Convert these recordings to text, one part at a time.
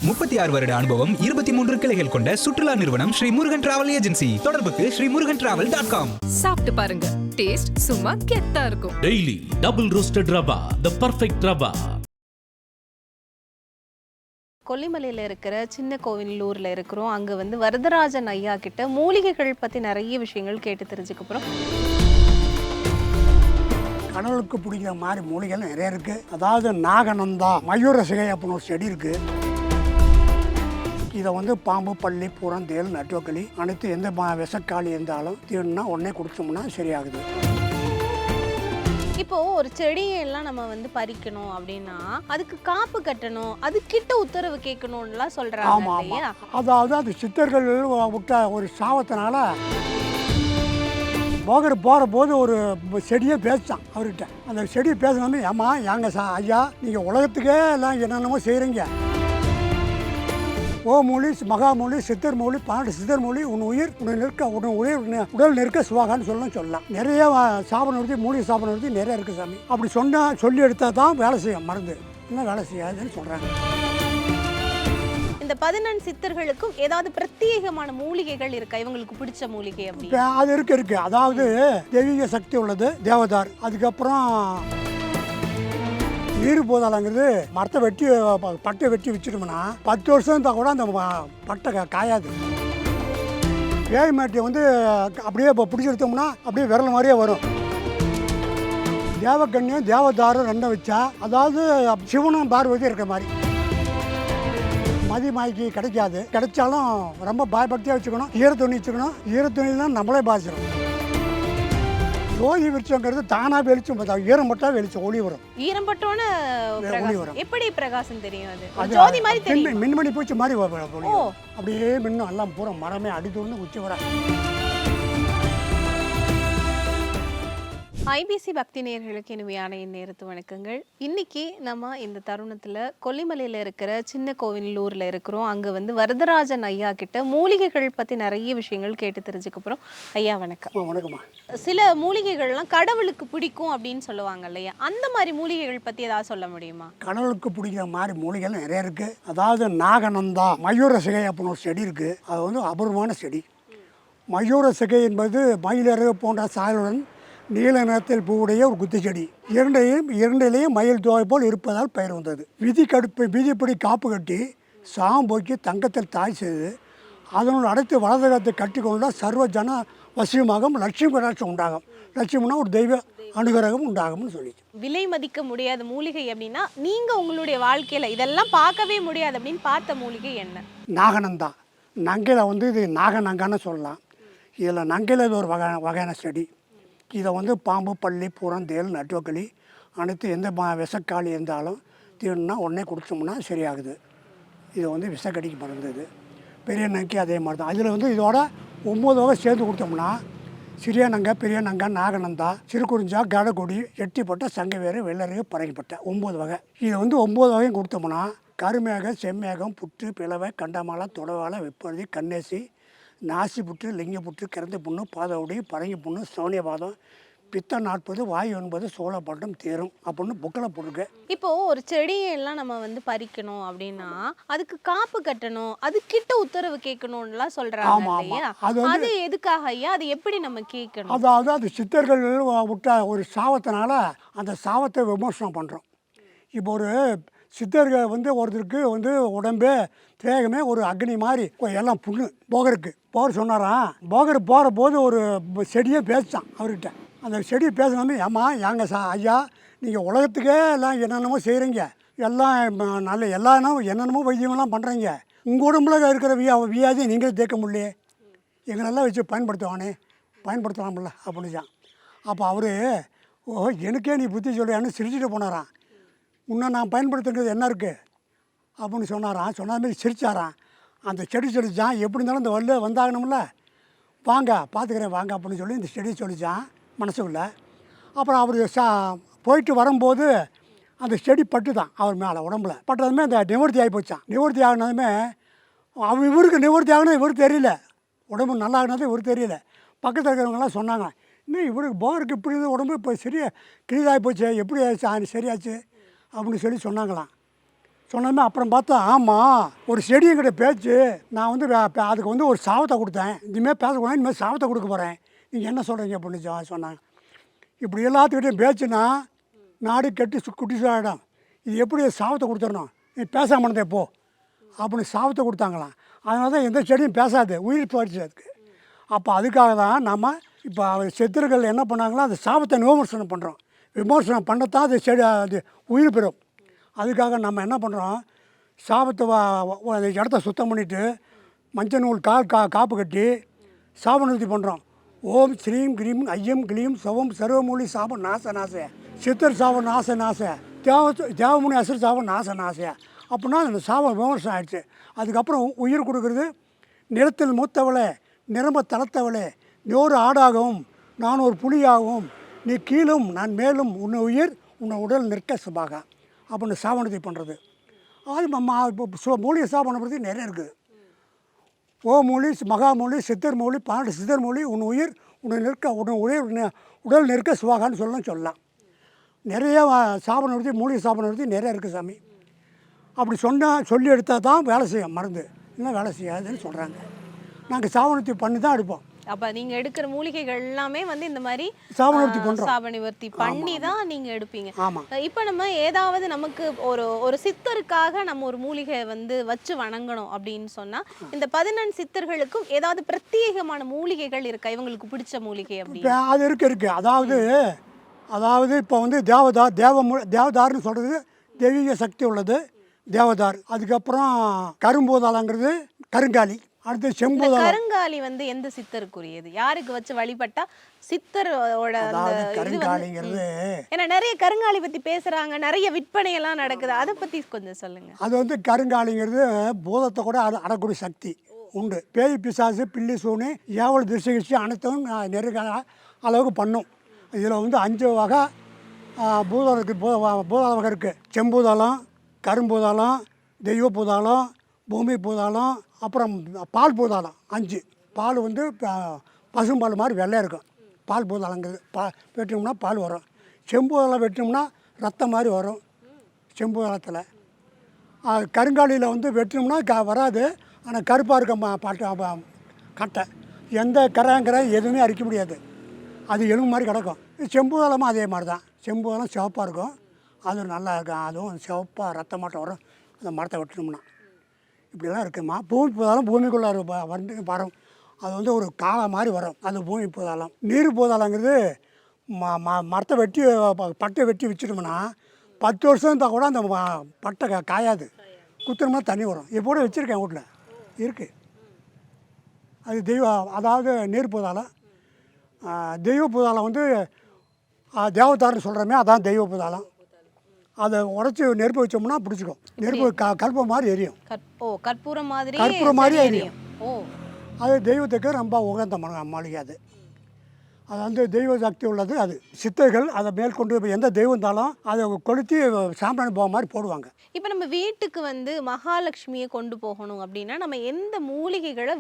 36 வருட அனுபவம் 23 கிளைகள் கொண்ட சுற்றுலா நிறுவனம் ஸ்ரீ முருகன் டிராவல் ஏஜென்சி. தொடர்புக்கு ஸ்ரீமுருகன்டிராவல்.com. சாப்பிட்டு பாருங்க, டேஸ்ட் சும்மா கெத்தா இருக்கும். டெய்லி டபுள் ரோஸ்டட் ரவா, தி பர்ஃபெக்ட் ரவா. கொல்லிமலையில் இருக்கிற சின்ன கோவிலூரில் இருக்கிறோம். அங்கே வரதராஜன் ஐயா கிட்ட மூலிகைகள் பற்றி நிறைய விஷயங்கள் கேட்டு தெரிஞ்சுக்க போகிறோம். கடவுளுக்கு பிடிக்கிற மாதிரி மூலிகைகள் நிறைய இருக்குது. அதாவது நாகநந்தா, மயூர சிகை அப்படின்னு ஒரு செடி இருக்குது. இதை பாம்பு, பள்ளி, பூரம், தேல், நட்டுவக்களி அனைத்து எந்த விஷக்காளி இருந்தாலும் தீர்னா உடனே குடிச்சோம்னா சரியாகுது. இப்போ ஒரு செடியெல்லாம் நம்ம பறிக்கணும் அப்படின்னா அதுக்கு காப்பு கட்டணும், அது கிட்ட உத்தரவு கேட்கணும்லாம் சொல்றாங்க. ஆமாம் ஆமாம். அதாவது அது சித்தர்கள் விட்ட ஒரு சாபத்தினால போகர் போகிற போது ஒரு செடியை பேசிட்டான் அவர்கிட்ட. அந்த செடியை பேசினோமே, ஏமா ஏங்க ஐயா, நீங்கள் உலகத்துக்கே எல்லாம் என்னென்னமோ செய்கிறீங்க. ஓ மூலி, மகாமூலி, சித்தர் மூலி, 12 சித்தர் மூலி, உன் உயிர் உன்னை நிற்க, உடல் நிற்க சுவாகான்னு சொல்லலாம். நிறைய சாபனம் நிறுத்தி, மூலிகை சாபனம் நிறுத்தி நிறைய இருக்குது சாமி. அப்படி சொல்லி எடுத்தால் தான் வேலை செய்யும் மருந்து, இன்னும் வேலை செய்யாதுன்னு சொல்கிறாங்க. இந்த 14 சித்தர்களுக்கும் ஏதாவது பிரத்யேகமான மூலிகைகள் இருக்கா, இவங்களுக்கு பிடிச்ச மூலிகை அப்படி? அது இருக்கு. அதாவது தெய்வீக சக்தி உள்ளது தேவதார். அதுக்கப்புறம் நீர் போதாலங்கிறது மரத்தை வெட்டி பட்டை வெட்டி வச்சுட்டோம்னா 10 வருஷம் இருந்தால் கூட அந்த பட்டை காயாது. வேய் மாட்டியை அப்படியே பிடிச்சி எடுத்தோம்னா அப்படியே விரல் மாதிரியே வரும். தேவக்கண்ணியும் தேவதாரும் ரெண்டும் வச்சா, அதாவது சிவனும் பார்வதி இருக்கிற மாதிரி. மதிமாய்க்கு கிடைக்காது. கிடைச்சாலும் ரொம்ப பயபக்தியாக வச்சுக்கணும். ஈரத்துணி வச்சுக்கணும். ஈரத்துணிலாம் நம்மளே பாதிச்சிடும். ஜோதி வெளிச்சங்கிறது தானாக வெளிச்சம், ஈரம் பட்டா வெளிச்சம் ஒளி வரும். ஈரம் பட்டோன்னு ஒளி வரும். எப்படி பிரகாசம் தெரியும்? அது ஜோதி மாதிரி தெரியும். மின்மணி பூச்சி மாதிரி அப்படியே மின்னும். எல்லாம் பூரா மரமே அடித்தோன்னு உச்சி வர. ஐபிசி பக்தி நேயர்களுக்கு இனிமையான நேரத்து வணக்கங்கள். இன்னைக்கு நம்ம இந்த தருணத்தில் கொல்லிமலையில் இருக்கிற சின்ன கோவிலூரில் இருக்கிறோம். அங்கே வரதராஜன் ஐயா கிட்ட மூலிகைகள் பற்றி நிறைய விஷயங்கள் கேட்டு தெரிஞ்சுக்க போகிறோம். ஐயா வணக்கம். வணக்கம்மா. சில மூலிகைகள்லாம் கடவுளுக்கு பிடிக்கும் அப்படின்னு சொல்லுவாங்க இல்லையா, அந்த மாதிரி மூலிகைகள் பற்றி ஏதாவது சொல்ல முடியுமா? கடவுளுக்கு பிடிக்கிற மாதிரி மூலிகைகள் நிறைய இருக்குது. அதாவது நாகநந்தா, மயூர சிகை அப்படின்னு ஒரு செடி இருக்குது. அது அபூர்வமான செடி. மயூர சிகை என்பது மயிலறு போன்ற சாயலுடன் நீல நிறத்தில் பூவுடைய ஒரு குத்துச்செடி. இரண்டிலேயும் மயில் தோகை போல் இருப்பதால் பெயர் வந்தது. விதிப்படி காப்பு கட்டி சாம்போக்கி தங்கத்தில் தாய் செய்து அதனுள் அடைத்து வலதுகத்தை கட்டி கொண்டால் சர்வ ஜன வசியமாகும், லட்சுமி கடாட்சம் உண்டாகும். லட்சுமினா ஒரு தெய்வ அனுகிரகம் உண்டாகும்னு சொல்லி. விலை மதிக்க முடியாத மூலிகை அப்படின்னா நீங்கள் உங்களுடைய வாழ்க்கையில் இதெல்லாம் பார்க்கவே முடியாது அப்படின்னு பார்த்த மூலிகை என்ன? நாகநந்தா. நங்கையில் இது நாகநங்கான்னு சொல்லலாம். இதில் நங்கையில் இது ஒரு வகையான செடி. இதை பாம்பு, பள்ளி, பூரம், தேல், நட்டுவக்களி அனைத்து எந்த விஷக்காளி இருந்தாலும் தீர்னா உடனே குடிச்சோம்னா சரியாகுது. இது விஷக்கடிக்கு மறந்தது. பெரிய நங்கை அதே மாதிரி தான். அதில் இதோட 9 வகை சேர்ந்து கொடுத்தோம்னா சிறிய நங்கை, பெரிய நங்கை, நாகநந்தா, சிறுகுறிஞ்சா, கடகொடி, எட்டிப்பட்ட, சங்கவேறு, வெள்ளரிகு, பறங்கிப்பட்ட 9 வகை. இதை 9 வகையும் கொடுத்தோம்னா கருமேக, செம்மேகம், புற்று, பிளவை, கண்டமாலை, தொடவாலை, வெப்பழுதி, கண்ணேசி, நாசி புற்று, லிங்க புற்று, கிறந்த புண்ணு, பாதவுடி, பரங்கி புண்ணு, சோனியபாதம், பித்தம் 40, வாயு 9, சோழப்பட்டம் தேரும் அப்படின்னு புக்கில் போட்டிருக்கு. இப்போ ஒரு செடியெல்லாம் நம்ம பறிக்கணும் அப்படின்னா அதுக்கு காப்பு கட்டணும், அது கிட்ட உத்தரவு கேட்கணும்லாம் சொல்றாங்க இல்லையா, அது எதுக்காக ஐயா? அது எப்படி நம்ம கேட்கணும்? அதாவது அது சித்தர்கள் விட்ட ஒரு சாபத்தினால அந்த சாபத்தை விமர்சனம் பண்ணுறோம். இப்போ ஒரு சித்தர்கள் ஒருத்தருக்கு உடம்பே தேகமே ஒரு அக்னி மாதிரி எல்லாம் புண்ணு. போகர் சொன்னாராம். போகர் போகிற போது ஒரு செடியை பேசிட்டான் அவர்கிட்ட. அந்த செடியை பேசினோமே, ஏமா ஏங்க ஐயா, நீங்கள் உலகத்துக்கே எல்லாம் என்னென்னமோ செய்கிறீங்க, எல்லாம் நல்ல என்னென்னமோ வைத்தியமெல்லாம் பண்ணுறீங்க. உங்கள் உடம்புல இருக்கிற வியாதியை நீங்களே தேக்க முடியலையே, எங்களெல்லாம் வச்சு பயன்படுத்தலாம்ல அப்படின்னுச்சான். அப்போ அவர், ஓ எனக்கே நீ புத்தி சொல்லியான்னு சிரிச்சுட்டு போனாரான். இன்னும் நான் பயன்படுத்துறது என்ன இருக்குது அப்படின்னு சொன்னாரான். சொன்ன மாதிரி சிரிச்சாரான். அந்த செடி சொல்லிச்சான், எப்படி இருந்தாலும் இந்த வல்ல வந்தாகணும்ல, வாங்க பார்த்துக்கிறேன் வாங்க அப்படின்னு சொல்லி இந்த செடி சொல்லிச்சான் மனசுக்குள்ள. அப்புறம் அவர் போயிட்டு வரும்போது அந்த செடி பட்டு தான் அவர் மேலே உடம்புல பட்டதுமே அந்த நிவர்த்தி ஆகி போச்சான். நிவர்த்தி ஆகினதுமே இவருக்கு நிவர்த்தி ஆகணும் இவருக்கு தெரியல, உடம்பு நல்லா ஆகினது இவருக்கு தெரியல. பக்கத்தில் இருக்கிறவங்களாம் சொன்னாங்க, இன்னும் இவருக்கு போருக்கு இப்படி உடம்பு இப்போ சரியாக கிளீதாகி போச்சு, எப்படி ஆச்சு சரியாச்சு அப்படின்னு சொல்லி சொன்னாங்களாம். சொன்னதுமே அப்புறம் பார்த்தா ஆமாம் ஒரு செடிங்கிட்ட பேச்சு நான் வந்து அதுக்கு வந்து ஒரு சாபத்தை கொடுத்தேன், இனிமேல் பேசக்கூடாது, இனிமேல் சாபத்தை கொடுக்க போகிறேன், நீங்கள் என்ன சொல்கிறீங்க அப்படின்னு சொன்னாங்க. இப்படி எல்லாத்துக்கிட்டையும் பேச்சுன்னா நாடு கெட்டு குட்டிசாயிடும், இது எப்படி சாபத்தை கொடுத்துடணும், நீ பேசாமல் இருந்தே போ அப்படின்னு சாபத்தை கொடுத்தாங்களாம். அதனால தான் எந்த செடியும் பேசாது, உயிர் போயிடுச்சு அதுக்கு. அப்போ அதுக்காக தான் நம்ம இப்போ சித்தர்கள் என்ன பண்ணாங்களோ அந்த சாபத்தை விமர்சனம் பண்ணுறோம், விமர்சனம் பண்ணத்தான் அது செடி அது உயிர் பெறும். அதுக்காக நம்ம என்ன பண்ணுறோம், சாபத்தை அந்த இடத்த சுத்தம் பண்ணிவிட்டு மஞ்சள் நூல் காப்பு கட்டி சாப நிறுத்தி பண்ணுறோம். ஓம் ஸ்ரீம் கிரீம் ஐயம் கிளீம் சவம் சர்வமூலி சாபம் நாச நாச, சித்தர் சாபம் நாச நாச, தேவமுனி அசர் சாபம் நாச நாச. அப்படின்னா அந்த சாபம் விமர்சனம் ஆயிடுச்சு. அதுக்கப்புறம் உயிர் கொடுக்குறது நிலத்தில் மூத்தவளே நிரம்ப தளர்த்தவளே நோறு ஆடாகவும் நான் ஒரு புலியாகவும் நீ கீழும் நான் மேலும் உன்னை உயிர் உன்னை உடல் நிற்க சுபாக அப்படின்னு சாபனத்தை பண்ணுறது. அது இப்போ மூலிகை சாபனை பற்றி நிறைய இருக்குது. ஓ மூலி மகாமூலி சித்தர் மூலி 12 சித்தர் மூலி உன் உயிர் உன்னை நிற்க உன்னை உயிர் உடல் நிற்க சுவாகான்னு சொல்லலாம். நிறைய சாபனை பற்றி மூலிகை சாபனை பற்றி நிறைய இருக்குது சாமி. அப்படி சொல்லி எடுத்தால் தான் வேலை செய்யும் மருந்து, இல்லை வேலை செய்யாதுன்னு சொல்கிறாங்க. நாங்கள் சாபனத்தை பண்ணி தான் எடுப்போம். அப்போ நீங்கள் எடுக்கிற மூலிகைகள் எல்லாமே வந்து இந்த மாதிரி சாபநிவர்த்தி பண்ணுறோம், சாபநிவர்த்தி பண்ணி தான் நீங்கள் எடுப்பீங்க. ஆமாம். இப்போ நம்ம ஏதாவது நமக்கு ஒரு சித்தருக்காக நம்ம ஒரு மூலிகை வந்து வச்சு வணங்கணும் அப்படின்னு சொன்னால் இந்த 14 சித்தர்களுக்கும் ஏதாவது பிரத்யேகமான மூலிகைகள் இருக்கா, இவங்களுக்கு பிடிச்ச மூலிகை அப்படி? அது இருக்குது. அதாவது இப்போ வந்து தேவதார்னு சொல்கிறது தெய்வீக சக்தி உள்ளது தேவதார். அதுக்கப்புறம் கரும்போதாலங்கிறது கருங்காலி. அடுத்து செம்பூதாலம். கருங்காலி வந்து எந்த சித்தருக்குரியது, யாருக்கு வச்சு வழிபட்டா சித்தரோட கருங்காலிங்கிறது? ஏன்னா நிறைய கருங்காலி பத்தி பேசுறாங்க, நிறைய விற்பனை எல்லாம் நடக்குது, அதை பத்தி கொஞ்சம் சொல்லுங்க. அது வந்து கருங்காலிங்கிறது பூதத்தை கூட அடக்கூடிய சக்தி உண்டு. பேய் பிசாசு பில்லி சூனி ஏவல் திருஷ்டி அனைத்தும் நெருக்க அளவுக்கு பண்ணும். இதில் வந்து 5 வகை பூதம் இருக்குது, பூதாள வகை இருக்குது. செம்பூதாளம், கரும்பூதாளம், தெய்வ பூதாளம், பூமி பூதாளம், அப்புறம் பால் பூதாளம் 5. பால் வந்து பசும்பால் மாதிரி வெள்ளையாக இருக்கும் பால் பூதாளங்கிறது. வெட்டினோம்னா பால் வரும். செம்பூதாளம் வெட்டினோம்னா ரத்தம் மாதிரி வரும் செம்பூதாளத்தில். கருங்காலியில் வந்து வெட்டினோம்னா வராது, ஆனால் கருப்பாக இருக்க கட்டை எந்த கரை எதுவுமே அரிக்க முடியாது, அது எலும்பு மாதிரி கிடக்கும். செம்பூதாளமும் அதே மாதிரி தான். செம்பூதாளம் சிவப்பாக இருக்கும், அது நல்லா இருக்கும், அதுவும் சிவப்பாக ரத்த மாட்டம் வரும் அந்த மரத்தை வெட்டினோம்னா. இப்படிலாம் இருக்குமா. பூமி பூதாளம் பூமிக்குள்ளே வந்து வரும், அது வந்து ஒரு காலம் மாதிரி வரும், அது பூமி பூதாளம். நீர் பூதாளங்கிறது மரத்தை வெட்டி பட்டை வெட்டி வச்சுட்டோம்னா 10 வருஷம் இருந்தால் கூட அந்த பட்டை காயாது, குத்துனோம்னா தண்ணி வரும். எப்போட வச்சுருக்கேன் வீட்டில் இருக்குது. அது அதாவது நீர் பூதாளம். தெய்வ பூதாளம் வந்து தேவதார்னு சொல்கிறோமே, அதான் தெய்வ பூதாளம். அதை உடச்சி நெருப்பு வச்சோம்னா பிடிச்சிக்கும். நெருப்பு கற்பூரம் மாதிரி எரியும். கற்பூரம் மாதிரி எரியும். அது தெய்வத்துக்கு ரொம்ப உகந்த மாளிகை. அது வந்து தெய்வ சக்தி உள்ளது. அது சித்தர்கள் அதை மேற்கொண்டு எந்த தெய்வம் இருந்தாலும் அதை கொளுத்தி சாம்பிராணி போக மாதிரி போடுவாங்க. இப்போ நம்ம வீட்டுக்கு வந்து மகாலட்சுமியை கொண்டு போகணும் அப்படின்னா நம்ம எந்த மூலிகைகளை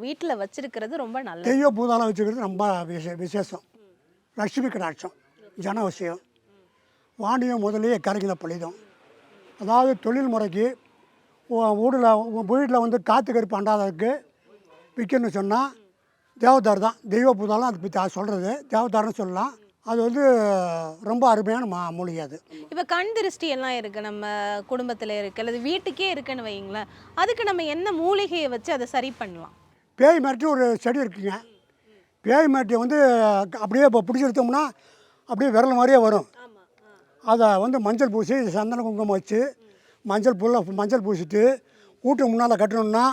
வீட்டில் வச்சிருக்கிறது ரொம்ப நல்லது? தெய்வ பூதாளம் வச்சுக்கிறது ரொம்ப விசேஷம். லட்சுமி கடாட்சம், ஜனவசியம், வாணியம் முதலே கரைகளை பழிதம். அதாவது தொழில் முறைக்கு வீட்டில் வந்து காற்று கருப்பு அண்டாததுக்கு விற்கணும்னு சொன்னால் தேவதார் தான். தெய்வ பூதாளம் அதை பற்றி சொல்கிறது தேவதார்னு சொல்லலாம். அது வந்து ரொம்ப அருமையான மூலிகை. அது இப்போ கண் திருஷ்டி எல்லாம் இருக்குது, நம்ம குடும்பத்தில் இருக்குது அல்லது வீட்டுக்கே இருக்குன்னு வைங்களேன், அதுக்கு நம்ம என்ன மூலிகையை வச்சு அதை சரி பண்ணலாம்? பேய் மிரட்டி ஒரு செடி இருக்குங்க. பேய் மிரட்டி வந்து அப்படியே இப்போ பிடிச்சி எடுத்தோம்னா அப்படியே விரல் மாதிரியே வரும். அதை வந்து மஞ்சள் பூசி சந்தன குங்குமம் வச்சு மஞ்சள் பூசிட்டு வீட்டுக்கு முன்னால் கட்டணும்னா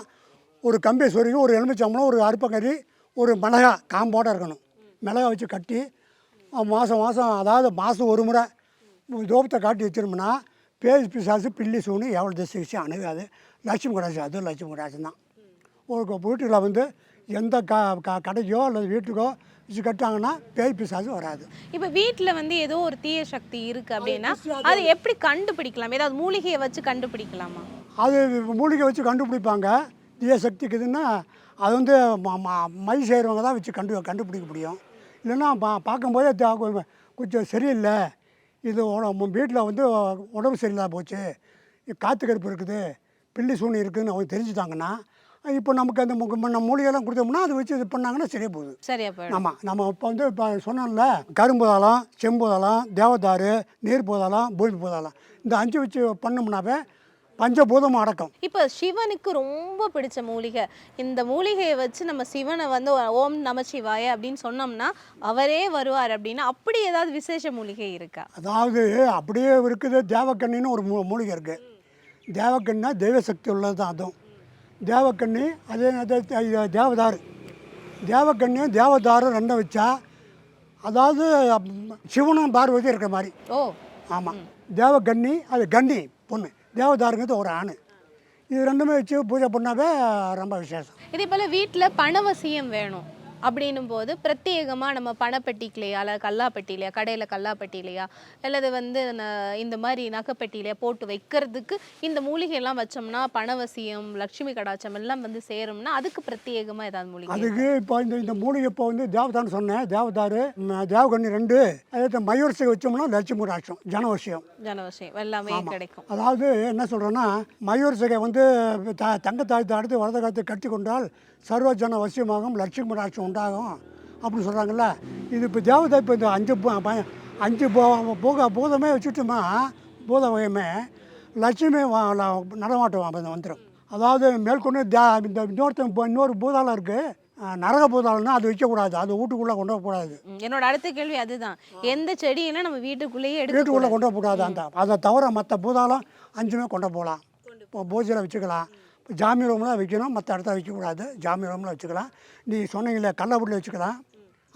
ஒரு கம்பியை சொருகி ஒரு எலுமிச்சம்பழம் ஒரு அருப்பக்கறி ஒரு மிளகா காம்போட இருக்கணும். மிளகா வச்சு கட்டி மாதம் அதாவது மாதம் ஒரு முறை தோப்பத்தை காட்டி வச்சிருந்தோம்னா பேய் பிசாசு பில்லி சூனி எவ்வளோ திசை அணுகாது. லட்சுமி கடாட்சி, அது லட்சுமி கடாட்சி தான். ஒரு வீட்டில் வந்து எந்த கடைக்கோ அல்லது வீட்டுக்கோ வச்சு கட்டாங்கன்னா பேய் பிசாசு வராது. இப்போ வீட்டில் வந்து ஏதோ ஒரு தீய சக்தி இருக்குது அப்படின்னா அதை எப்படி கண்டுபிடிக்கலாம்? ஏதாவது மூலிகையை வச்சு கண்டுபிடிக்கலாமா? அது மூலிகை வச்சு கண்டுபிடிப்பாங்க. தீய சக்திக்குதுன்னா அது வந்து மை செய்கிறவங்க தான் வச்சு கண்டுபிடிக்க முடியும். இல்லைன்னா பார்க்கும்போதே கொஞ்சம் சரியில்லை, இது வீட்டில் வந்து உடம்பு சரியில்லாத போச்சு, காற்று கருப்பு இருக்குது, பில்லி சூனி இருக்குதுன்னு அவங்க தெரிஞ்சுட்டாங்கன்னா, இப்போ நமக்கு அந்த நம்ம மூலிகைலாம் கொடுத்தோம்னா அதை வச்சு இது பண்ணாங்கன்னா சரியாக போகுது. சரியா போயிடும். ஆமாம், நம்ம இப்போ வந்து இப்போ சொன்னோம்ல, கரும்புதாளம், செம்புதாளம், தேவதாரு, நீர் பூதாளம், பூமி பூதாளம், இந்த 5 வச்சு பண்ணோம்னாவே பஞ்சபூதமும் அடக்கம். இப்போ சிவனுக்கு ரொம்ப பிடிச்ச மூலிகை, இந்த மூலிகையை வச்சு நம்ம சிவனை வந்து ஓம் நமச்சிவாய அப்படின்னு சொன்னோம்னா அவரே வருவார் அப்படின்னா, அப்படி ஏதாவது விசேஷ மூலிகை இருக்கா? அதாவது அப்படியே இருக்குது. தேவக்கண்ணின்னு ஒரு மூலிகை இருக்குது. தேவக்கண்ணினா தெய்வ சக்தி உள்ளது தான். அதுவும் தேவக்கண்ணி, அதே தேவதாரு. தேவக்கண்ணியும் தேவதாரும் ரெண்டும் வச்சா, அதாவது சிவனும் பார்வதி இருக்கிற மாதிரி. ஓ ஆமாம், தேவக்கண்ணி அது கன்னி பொண்ணு, தேவதாருங்கிறது ஒரு ஆண். இது ரெண்டுமே வச்சு பூஜை பண்ணாவே ரொம்ப விசேஷம். இதே போல் வீட்டில் பணவசியம் வேணும் அப்படின்னும் போது பிரத்யேகமாக நம்ம பணப்பெட்டிக்கலையா, அல்ல கல்லாப்பெட்டிலையா, கடையில் கல்லாப்பெட்டிலையா, அல்லது வந்து இந்த மாதிரி நகைப்பெட்டிலையா போட்டு வைக்கிறதுக்கு இந்த மூலிகையெல்லாம் வச்சோம்னா பணவசியம், லட்சுமி கடாச்சம் எல்லாம் வந்து சேரும்னா அதுக்கு பிரத்யேகமாக ஏதாவது மூலிகை? அதுக்கு இப்போ இந்த மூலிகை இப்போ வந்து தேவதான்னு சொன்னேன். தேவதாரு, தேவகண்ணி 2, அதே மயூரசை வச்சோம்னா லட்சுமி கடாட்சம், ஜனவசியம் எல்லாமே கிடைக்கும். அதாவது என்ன சொல்கிறேன்னா, மயூரசகை வந்து தங்கத்தாயத்தை அடுத்து வலது காலத்தை கட்டி கொண்டால் சர்வஜன வசியமாகும், லட்சுமி கடாட்சம் உண்டாகும் அப்படின்னு சொல்கிறாங்கல்ல. இது இப்போ தேவதை இப்போ இந்த 5 பூதமே வச்சுட்டோமா, பூத வகையுமே லட்சுமி நடமாட்டம் வந்துடும். அதாவது மேற்கொண்டு இந்த இன்னொரு பூதாளம் இருக்குது, நரக பூதாளம்னா அது வைக்கக்கூடாது, அது வீட்டுக்குள்ளே கொண்டு போகக்கூடாது. என்னோட அடுத்த கேள்வி அதுதான், எந்த செடியெல்லாம் நம்ம வீட்டுக்குள்ளேயே வீட்டுக்குள்ளே கொண்டு போகக்கூடாது. அதை தவிர மற்ற பூதாளம் 5மே கொண்டு போகலாம். இப்போ பூஜையில் வச்சுக்கலாம், ஜாமி ரூமில் வைக்கணும், மற்ற இடத்த வைக்கக்கூடாது. ஜாமி ரூமில் வச்சுக்கலாம். நீ சொன்னீங்களே கல்லப்பட்டில் வச்சுக்கலாம்,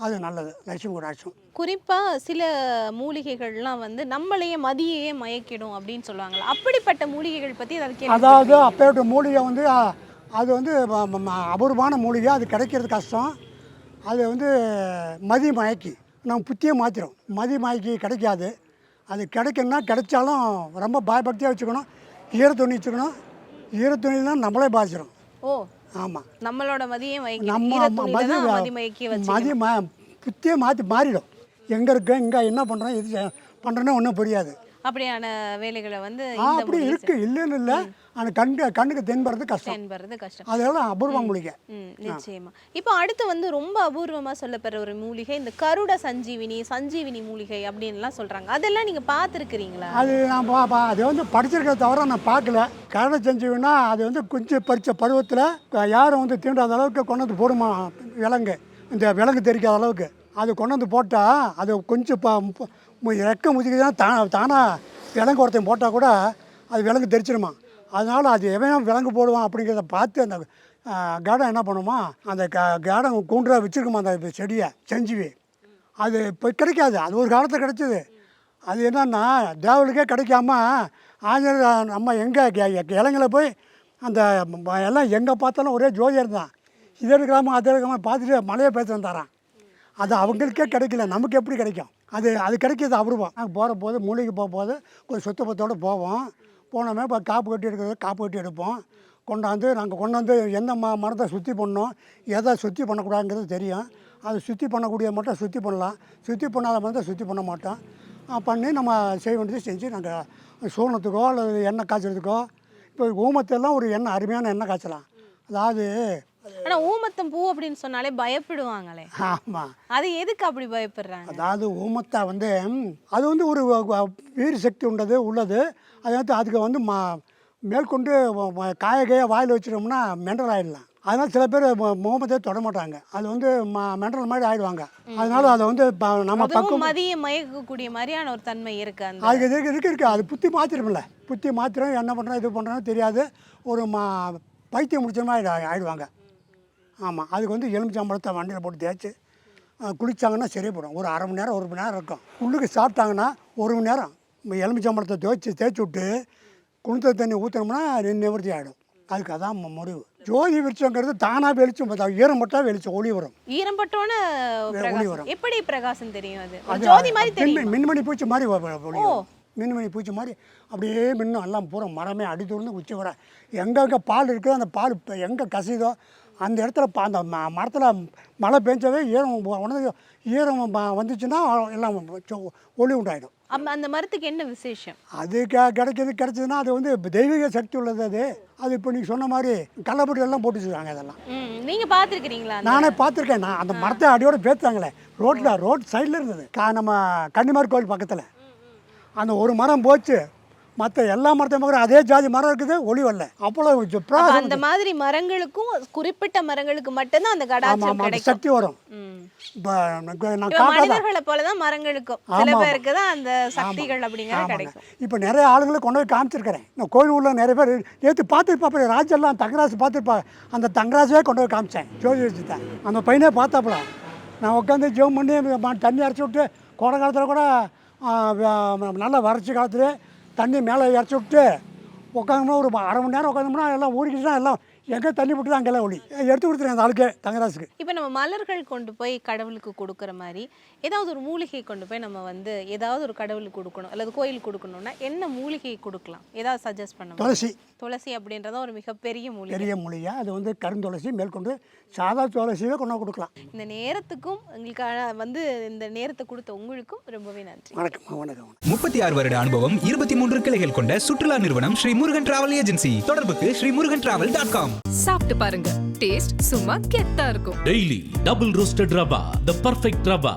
அது நல்லது, லட்சுமி கடாட்சம். குறிப்பாக சில மூலிகைகள்லாம் வந்து நம்மளையே மதியையே மயக்கிடும் அப்படின்னு சொல்லுவாங்களா, அப்படிப்பட்ட மூலிகைகள் பற்றி அதாவது அப்பேற்பட்ட மூலிகை வந்து அது வந்து அபூர்வமான மூலிகை, அது கிடைக்கிறது கஷ்டம். அது வந்து மதி மயக்கி நம்ம புத்தியை மாற்றிடும். மதி மயக்கி கிடைக்காது. அது கிடைக்கணும்னா கிடைச்சாலும் ரொம்ப பயப்படுத்தியாக வச்சுக்கணும். ஈரத்துணி வச்சுக்கணும். ஈரத்துணிலாம் நம்மளே பாதிச்சிடும். ஓ ஆமாம், நம்மளோட மதியை புத்தியை மாறிடும். எங்கே இருக்கு, இங்கே என்ன பண்ணுறோம், எது பண்ணுறோன்னு ஒன்றும் புரியாது. அப்படியான வேலைகளை வந்து அப்படி இருக்குது, இல்லைன்னு இல்லை. ஆனால் கண்ணுக்கு தென்படுறது கஷ்டம். அதெல்லாம் அபூர்வ மூலிகை. நிச்சயமா. இப்போ அடுத்து வந்து ரொம்ப அபூர்வமாக சொல்லப்படுற ஒரு மூலிகை இந்த கருட சஞ்சீவினி மூலிகை அப்படின்லாம் சொல்கிறாங்க. அதெல்லாம் நீங்கள் பார்த்துருக்குறீங்களா? அது நான் அது வந்து படிச்சிருக்கிறத தவிர நான் பார்க்கல. கருட சஞ்சீவினா அது வந்து குஞ்சு பறித்த பருவத்தில் யாரும் வந்து தீண்டாத அளவுக்கு கொண்டு வந்து போடுமா விலங்கு, இந்த விலங்கு தெரிக்காத அளவுக்கு அது கொண்டு வந்து போட்டால் அது கொஞ்சம் ரெக்க முதிக்கு தான் தானாக விலங்கு ஒருத்தன் போட்டால் கூட அது விலங்கு தெரிச்சிடுமா. அதனால் அது எவன் விலங்கு போடுவான் அப்படிங்கிறத பார்த்து அந்த காடம் என்ன பண்ணுமா, அந்த காடம் கூண்டாக வச்சுருக்குமா அந்த செடியை செஞ்சுவி. அது இப்போ கிடைக்காது, அது ஒரு காலத்தில் கிடைச்சிது. அது என்னன்னா தேவலுக்கே கிடைக்காம ஆஞ்சநேயர் நம்ம எங்கே இலைங்களை போய் அந்த எல்லாம் எங்கே பார்த்தாலும் ஒரே ஜோதியர் தான். இதை எடுக்கலாமா அதை எடுக்காமல் பார்த்துட்டு மலையை பேச வந்தாரான். அது அவங்களுக்கே கிடைக்கல, நமக்கு எப்படி கிடைக்கும்? அது கிடைக்கிது அபூர்வம். நாங்கள் போகிற போது மூலிகை போகும்போது கொஞ்சம் சுத்தப்பத்தோடு போவோம். போனோமே இப்போ காப்பு கட்டி எடுக்கிறது, காப்பு கட்டி எடுப்போம். நாங்கள் கொண்டாந்து எந்த மரத்தை சுற்றி பண்ணோம், எதை சுற்றி பண்ணக்கூடாதுங்கிறது தெரியும். அதை சுற்றி பண்ணக்கூடிய மட்டும் சுற்றி பண்ணலாம், சுற்றி பண்ணாத மரத்தை சுற்றி பண்ண மாட்டோம். பண்ணி நம்ம செய்ய வேண்டியது செஞ்சு நாங்கள் சூரணத்துக்கோ அல்லது எண்ணெய் காய்ச்சறதுக்கோ, இப்போ ஊமத்தெல்லாம் ஒரு எண்ணெய் அருமையான எண்ணெய் காய்ச்சலாம். அதாவது ஆனால் ஊமத்தம் பூ அப்படின்னு சொன்னாலே பயப்படுவாங்களே. ஆமாம், அது எதுக்கு அப்படி பயப்படுறாங்க? அதாவது ஊமத்தை வந்து அது வந்து ஒரு வீர சக்தி உள்ளது. அதுக்கு வந்து மேற்கொண்டு காய வாயில் வச்சிட்டோம்னா மெண்டல் ஆகிடலாம். அதனால் சில பேர் முகமத்தையே தொட மாட்டாங்க, அது வந்து மெண்டல் மாதிரி ஆகிடுவாங்க. அதனால அதை வந்து நம்ம பக்கம் மதிய மயக்கக்கூடிய மாதிரியான ஒரு தன்மை இருக்கு. அதுக்கு இருக்கு அது புத்தி மாற்றிடும்ல, புத்தி மாத்திரம் என்ன பண்ணுறோம் இது பண்ணுறோன்னு தெரியாது. ஒரு பைத்தியம் முடிச்ச மாதிரி ஆகிடுவாங்க. ஆமாம், அதுக்கு வந்து எலுமிச்சம்பழத்தை வண்டியில் போட்டு தேய்ச்சி குளித்தாங்கன்னா சரியாக போடும். ஒரு அரை மணி நேரம் 1 மணி நேரம் இருக்கும். உள்ளுக்கு சாப்பிட்டாங்கன்னா 1 மணி நேரம் எலுமிச்சம்பழத்தை தேய்ச்சி விட்டு குளித்த தண்ணி ஊற்றினோம்னா நிவர்த்தி ஆகிடும். அதுக்கு அதான் முடிவு. ஜோதி வெளிச்சங்கிறது தானாக வெளிச்சம், ஈரம் பட்டால் வெளிச்சம் ஒளி வரும். ஈரம் பட்டோன்னு ஒளி வரும். எப்படி பிரகாசம் தெரியும்? அது ஜோதி மாதிரி தெரியும். மின்மணி பூச்சி மாதிரி ஒளி வரும். மின்மணி பூச்சி மாதிரி அப்படியே மின்னும். எல்லாம் பூரா மரமே அடித்துருந்து உச்சி வர எங்கெங்கே பால் இருக்குதோ அந்த பால் எங்கே கசிதோ அந்த இடத்துல அந்த மரத்தில் மழை பெஞ்சாவே ஈரம் உணர்ந்து ஈரம் வந்துச்சுன்னா எல்லாம் ஒளி உண்டாயிடும். அந்த மரத்துக்கு என்ன விசேஷம்? அது கிடைச்சதுன்னா அது வந்து தெய்வீக சக்தி உள்ளது. அது இப்போ நீங்கள் சொன்ன மாதிரி கள்ளப்பட்டு எல்லாம் போட்டு வச்சுருக்காங்க. அதெல்லாம் நீங்கள் பார்த்துருக்கிறீங்களா? நான் பார்த்துருக்கேன். நான் அந்த மரத்தை அடியோட பேத்துறாங்களே ரோட் சைடில் இருந்தது. நம்ம கன்னிமார் கோயில் பக்கத்தில் அந்த ஒரு மரம் போச்சு, மற்ற எல்லா மரத்தையும் அதே ஜாதி மரம் இருக்குது, ஒளி வரல. அப்போ அந்த மாதிரி மரங்களுக்கும் குறிப்பிட்ட மரங்களுக்கு மட்டும்தான் அந்த கடாட்சம் சக்தி வரும். மனிதர்களை போலதான் மரங்களுக்கும் சில பேருக்கு தான் அந்த சக்திகள் அப்படிங்கிறது கிடைக்கும். இப்போ நிறைய ஆளுங்களை கொண்டு போய் காமிச்சிருக்கிறேன். இந்த கோயில் உள்ள நிறைய பேர் நேற்று பார்த்துருப்பா, ராஜெல்லாம் தங்கராசு பார்த்துருப்பா, அந்த தங்கராசுவே கொண்டு போய் காமிச்சேன். ஜோதி வச்சுட்டேன். அந்த பையனே பார்த்தாப்புல நான் உட்காந்து ஜெபம் பண்ணி தண்ணி அரைச்சி விட்டு, கோடை காலத்தில் கூட நல்லா வறட்சி காலத்துல தண்ணி மேலே இறச்சி விட்டு உட்காந்தோம்னா ஒரு அரை மணி நேரம் உட்காந்தோம்னா எல்லாம் ஊறிக்கிட்டுனா எல்லாம் எங்கே தண்ணி விட்டு அங்கெல்லாம் ஒளி எடுத்து கொடுத்துருங்க அந்த ஆளுக்கு தங்கராசுக்கு. இப்போ நம்ம மலர்கள் கொண்டு போய் கடவுளுக்கு கொடுக்குற மாதிரி ஏதாவது ஒரு மூலிகை கொண்டு போய் நம்ம வந்து ஏதாவது ஒரு கடவுளுக்கு கொடுக்கணும் அல்லது கோயிலுக்கு கொடுக்கணும்னா என்ன மூலிகையை கொடுக்கலாம்? ஏதாவது சஜஸ்ட் பண்ண? துளசி அப்படின்றத ஒரு மிகப்பெரிய மூலிகை, பெரிய மூலிகை. அது வந்து கருந்துளசி மேற்கொண்டு சாதா துளசியே கொண்டு கொடுக்கலாம். இந்த நேரத்துக்கும் எங்களுக்கான வந்து இந்த நேரத்தை கொடுத்த உங்களுக்கும் ரொம்பவே நன்றி. வணக்கம். வணக்கம். 36 வருட அனுபவம், 23 கிளைகள் கொண்ட சுற்றுலா நிறுவனம் ஸ்ரீ முருகன் டிராவல் ஏஜென்சி. தொடர்புக்கு SreeMuruganTravel.com. சாப்பிட்டு பாருங்க, டேஸ்ட் சும்மா கெத்தா இருக்கும். Daily double roasted rava, the perfect rava.